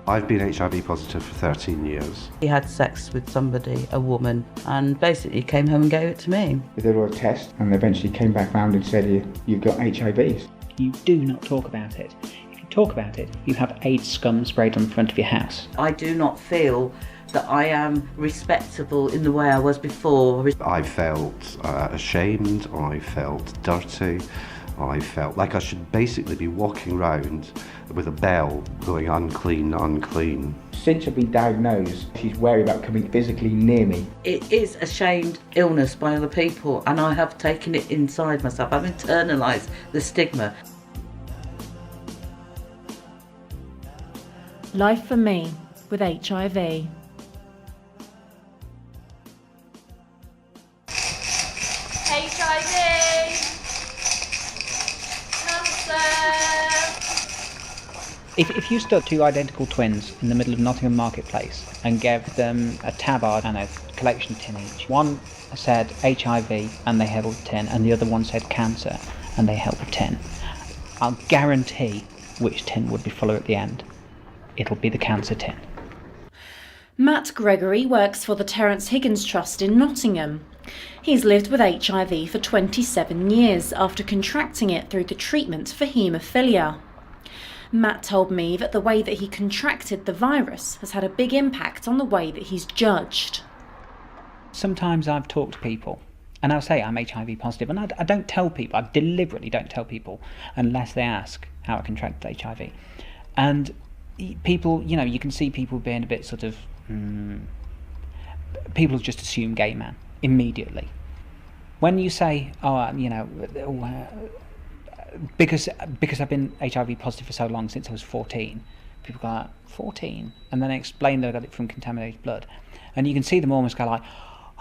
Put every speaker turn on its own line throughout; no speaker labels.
I've been HIV positive for 13 years.
He had sex with somebody, a woman, and basically came home and gave it to me.
We did all a test and eventually came back round and said, you've got HIV.
You do not talk about it. If you talk about it, you have AIDS scum sprayed on the front of your house.
I do not feel that I am respectable in the way I was before.
I felt ashamed, I felt dirty, I felt like I should basically be walking around with a bell going unclean, unclean.
Since I've been diagnosed, she's wary about coming physically near me.
It is a shamed illness by other people, and I have taken it inside myself. I've internalised the stigma.
Life for me with HIV.
If you stood two identical twins in the middle of Nottingham Marketplace and gave them a tabard and a collection tin each, one said HIV and they held a tin, and the other one said cancer and they held a tin, I'll guarantee which tin would be fuller at the end. It'll be the cancer tin.
Matt Gregory works for the Terence Higgins Trust in Nottingham. He's lived with HIV for 27 years after contracting it through the treatment for haemophilia. Matt told me that the way that he contracted the virus has had a big impact on the way that he's judged.
Sometimes I've talked to people and I'll say I'm HIV positive, and I don't tell people, I deliberately don't tell people unless they ask how I contracted HIV. And people, you can see people being a bit sort of, people just assume gay man immediately. When you say, because I've been HIV positive for so long, since I was 14, people go like, 14? And then I explain that I got it from contaminated blood. And you can see them almost go like,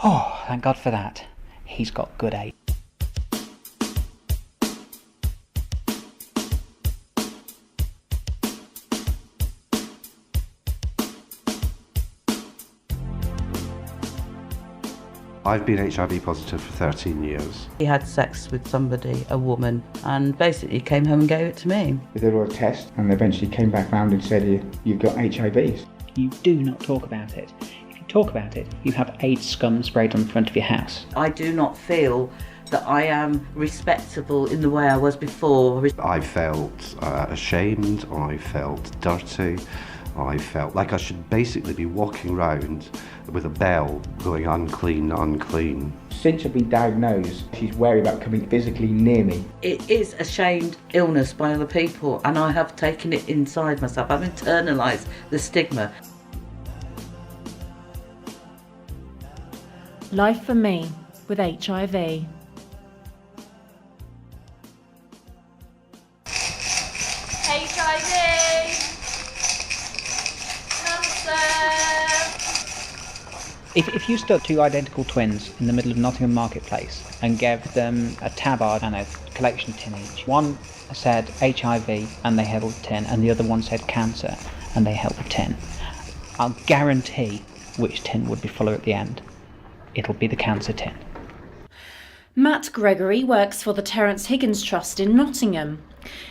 oh, thank God for that. He's got good AIDS.
I've been HIV positive for 13 years.
He had sex with somebody, a woman, and basically came home and gave it to me.
We did all a test and eventually came back round and said, you've got HIV.
You do not talk about it. If you talk about it, you have AIDS scum sprayed on the front of your house.
I do not feel that I am respectable in the way I was before.
I felt ashamed, I felt dirty, I felt like I should basically be walking around with a bell going unclean, unclean.
Since I've been diagnosed, she's wary about coming physically near me.
It is a shamed illness by other people, and I have taken it inside myself. I've internalised the stigma.
Life for me with HIV.
If you stood two identical twins in the middle of Nottingham Marketplace and gave them a tabard and a collection tin each, one said HIV and they held a tin, and the other one said cancer and they held a tin, I'll guarantee which tin would be fuller at the end. It'll be the cancer tin.
Matt Gregory works for the Terence Higgins Trust in Nottingham.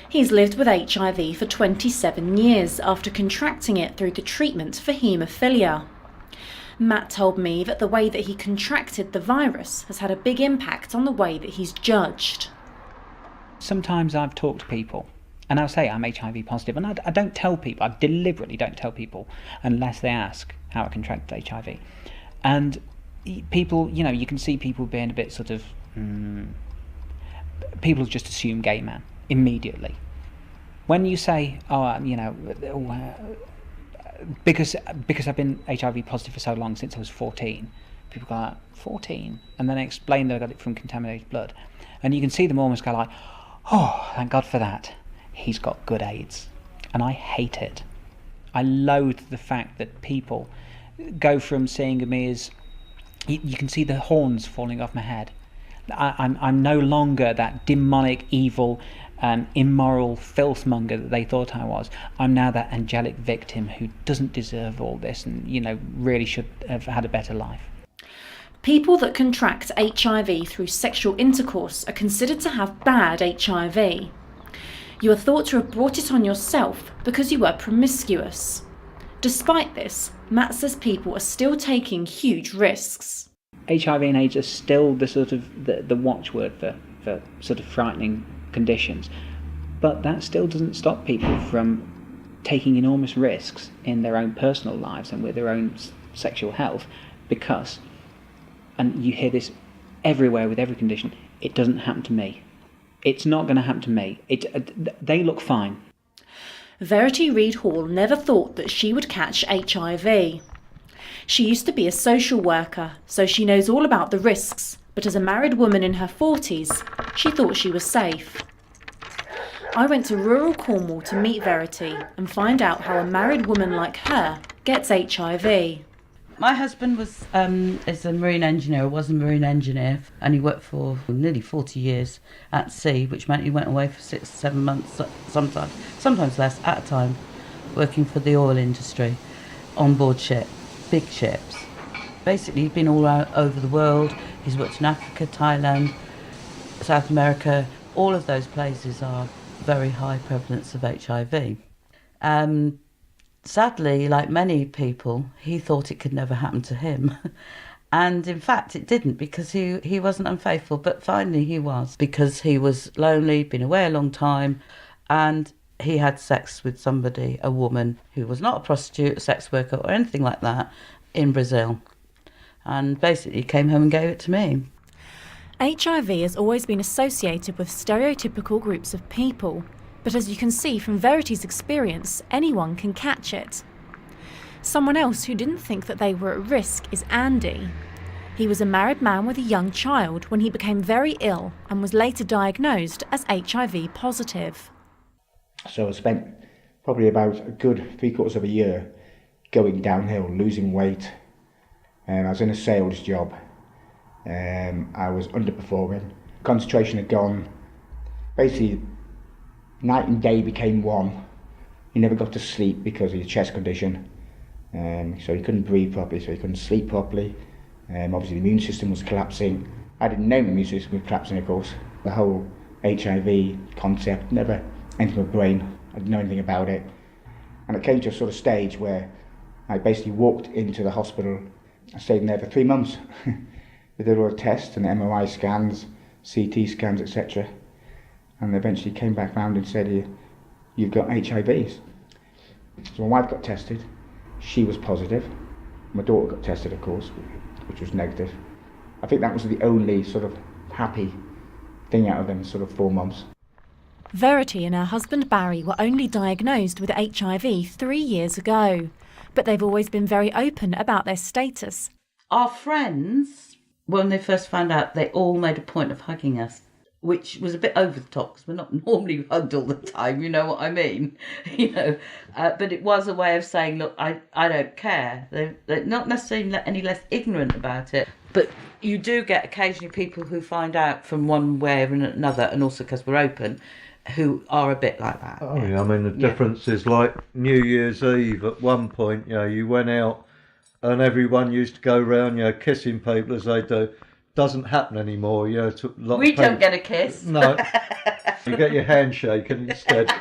He's lived with HIV for 27 years after contracting it through the treatment for haemophilia. Matt told me that the way that he contracted the virus has had a big impact on the way that he's judged.
Sometimes I've talked to people and I'll say I'm HIV positive, and I don't tell people, I deliberately don't tell people unless they ask how I contracted HIV. And people, you can see people being a bit sort of, people just assume gay man immediately. When you say, because I've been HIV positive for so long, since I was 14, people go like, 14? And then I explain that I got it from contaminated blood. And you can see them almost go like, oh, thank God for that. He's got good AIDS. And I hate it. I loathe the fact that people go from seeing me as, you can see the horns falling off my head. I'm no longer that demonic, evil, immoral filthmonger that they thought I was. I'm now that angelic victim who doesn't deserve all this and, really should have had a better life.
People that contract HIV through sexual intercourse are considered to have bad HIV. You are thought to have brought it on yourself because you were promiscuous. Despite this, Matt says people are still taking huge risks.
HIV and AIDS are still the sort of the watchword for sort of frightening conditions, but that still doesn't stop people from taking enormous risks in their own personal lives and with their own sexual health, because, and you hear this everywhere with every condition, it doesn't happen to me. It's not going to happen to me. They look fine.
Verity Reed Hall never thought that she would catch HIV. She used to be a social worker, so she knows all about the risks, but as a married woman in her 40s, she thought she was safe. I went to rural Cornwall to meet Verity and find out how a married woman like her gets HIV.
My husband is a marine engineer, or was a marine engineer, and he worked for nearly 40 years at sea, which meant he went away for 6 or 7 months, sometimes less, at a time, working for the oil industry, on board ship, big ships. Basically, he's been all over the world. He's worked in Africa, Thailand, South America. All of those places are very high prevalence of HIV. Sadly, like many people, he thought it could never happen to him. And in fact, it didn't, because he wasn't unfaithful. But finally he was, because he was lonely, been away a long time, and he had sex with somebody, a woman, who was not a prostitute, a sex worker or anything like that, in Brazil. And basically he came home and gave it to me.
HIV has always been associated with stereotypical groups of people. But as you can see from Verity's experience, anyone can catch it. Someone else who didn't think that they were at risk is Andy. He was a married man with a young child when he became very ill and was later diagnosed as HIV positive.
So I spent probably about a good 3/4 of a year going downhill, losing weight. I was in a sales job. I was underperforming. Concentration had gone. Basically, night and day became one. He never got to sleep because of his chest condition. So he couldn't breathe properly, so he couldn't sleep properly. Obviously the immune system was collapsing. I didn't know the immune system was collapsing, of course. The whole HIV concept never entered my brain. I didn't know anything about it. And it came to a sort of stage where I basically walked into the hospital. I stayed in there for 3 months. They did all the tests and MRI scans, CT scans, etc. And they eventually came back round and said, you've got HIV. So my wife got tested. She was positive. My daughter got tested, of course, which was negative. I think that was the only sort of happy thing out of them sort of 4 months.
Verity and her husband Barry were only diagnosed with HIV 3 years ago, but they've always been very open about their status.
Our friends, when they first found out, they all made a point of hugging us, which was a bit over the top because we're not normally hugged all the time, you know what I mean? But it was a way of saying, look, I don't care. They're not necessarily any less ignorant about it, but you do get occasionally people who find out from one way or another, and also because we're open, who are a bit like that.
Oh yeah, I mean the difference is like New Year's Eve. At one point, you went out and everyone used to go around, kissing people as they do. Doesn't happen anymore. We
don't get a kiss.
No, you get your handshaken instead.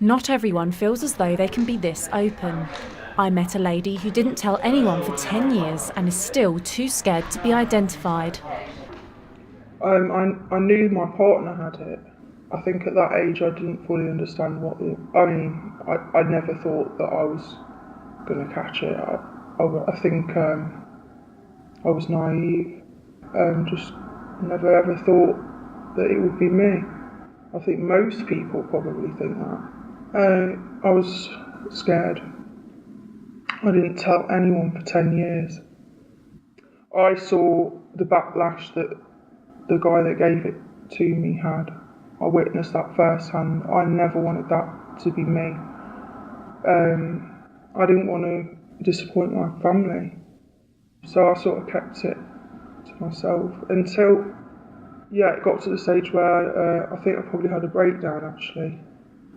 Not everyone feels as though they can be this open. I met a lady who didn't tell anyone for 10 years and is still too scared to be identified.
I knew my partner had it. I think at that age I didn't fully understand I never thought that I was going to catch it. I think I was naive, just never ever thought that it would be me. I think most people probably think that. I was scared. I didn't tell anyone for 10 years. I saw the backlash that the guy that gave it to me had. I witnessed that firsthand. I never wanted that to be me. I didn't want to disappoint my family. So I sort of kept it to myself until, it got to the stage where I think I probably had a breakdown actually.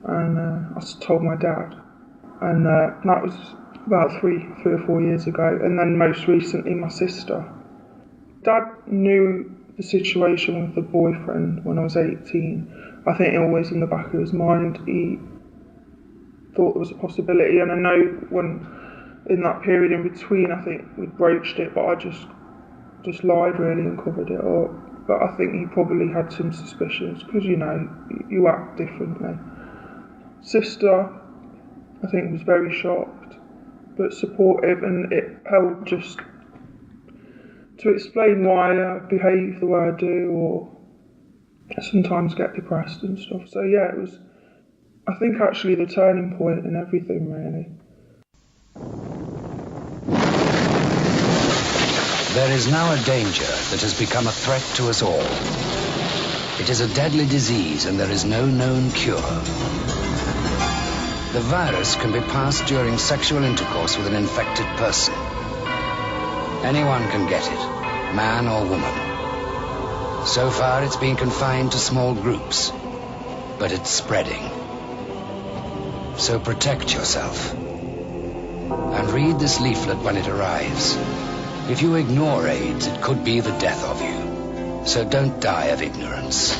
And I told my dad. And that was about 3 or 4 years ago. And then most recently my sister. Dad knew the situation with the boyfriend when I was 18. I think always in the back of his mind he thought there was a possibility, and I know when in that period in between, I think we broached it, but I just lied really and covered it up. But I think he probably had some suspicions because, you know, you act differently. Sister, I think, was very shocked but supportive, and it helped just to explain why I behave the way I do, or sometimes get depressed and stuff. So yeah, it was, I think, actually the turning point in everything, really.
There is now a danger that has become a threat to us all. It is a deadly disease and there is no known cure. The virus can be passed during sexual intercourse with an infected person. Anyone can get it, man or woman. So far it's been confined to small groups, but it's spreading. So protect yourself. And read this leaflet when it arrives. If you ignore AIDS, it could be the death of you. So don't die of ignorance.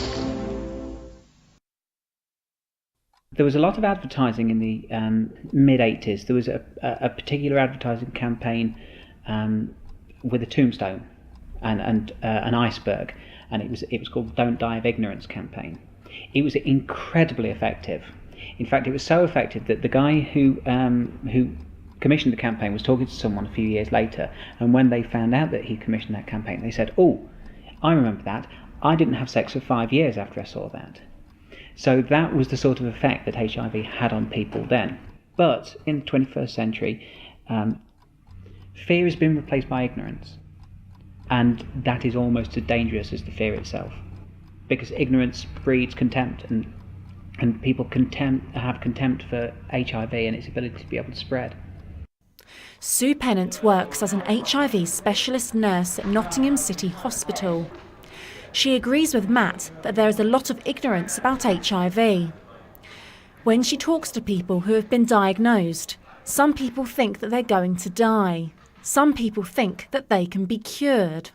There was a lot of advertising in the mid-80s. There was a particular advertising campaign with a tombstone and an iceberg, and it was called "Don't Die of Ignorance" campaign. It was incredibly effective. In fact, it was so effective that the guy who commissioned the campaign was talking to someone a few years later, and when they found out that he commissioned that campaign, they said, "Oh, I remember that. I didn't have sex for 5 years after I saw that." So that was the sort of effect that HIV had on people then. But in the 21st century, fear has been replaced by ignorance, and that is almost as dangerous as the fear itself, because ignorance breeds contempt, and people have contempt for HIV and its ability to be able to spread.
Sue Pennant works as an HIV specialist nurse at Nottingham City Hospital. She agrees with Matt that there is a lot of ignorance about HIV. When she talks to people who have been diagnosed, some people think that they're going to die. Some people think that they can be cured.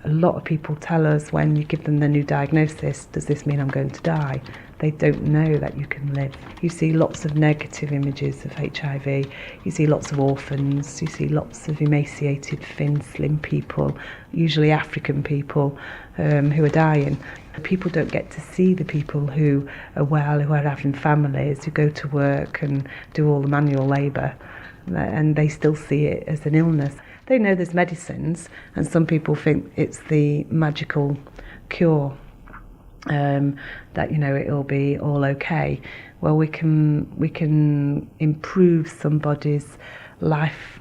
A lot of people tell us when you give them the new diagnosis, does this mean I'm going to die? They don't know that you can live. You see lots of negative images of HIV. You see lots of orphans. You see lots of emaciated, thin, slim people, usually African people, who are dying. People don't get to see the people who are well, who are having families, who go to work and do all the manual labour, and they still see it as an illness. They know there's medicines, and some people think it's the magical cure, that, you know, it'll be all okay. Well, we can improve somebody's life,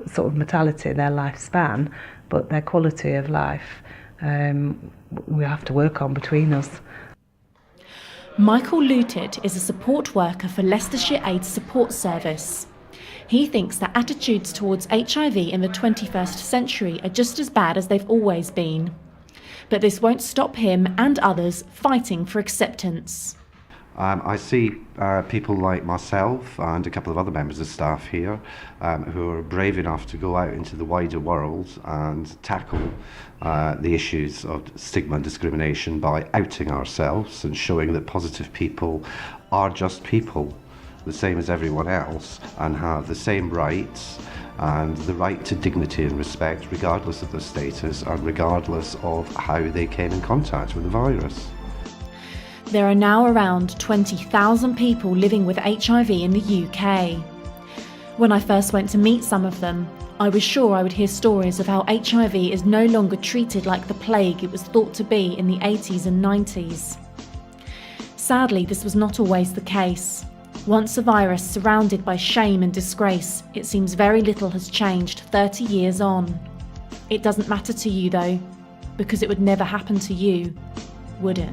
sort of mortality, their lifespan, but their quality of life, we have to work on between us.
Michael Luted is a support worker for Leicestershire AIDS Support Service. He thinks that attitudes towards HIV in the 21st century are just as bad as they've always been. But this won't stop him and others fighting for acceptance.
I see people like myself and a couple of other members of staff here who are brave enough to go out into the wider world and tackle the issues of stigma and discrimination by outing ourselves and showing that positive people are just people, the same as everyone else, and have the same rights and the right to dignity and respect regardless of their status and regardless of how they came in contact with the virus.
There are now around 20,000 people living with HIV in the UK. When I first went to meet some of them, I was sure I would hear stories of how HIV is no longer treated like the plague it was thought to be in the 80s and 90s. Sadly, this was not always the case. Once a virus surrounded by shame and disgrace, it seems very little has changed 30 years on. It doesn't matter to you though, because it would never happen to you, would it?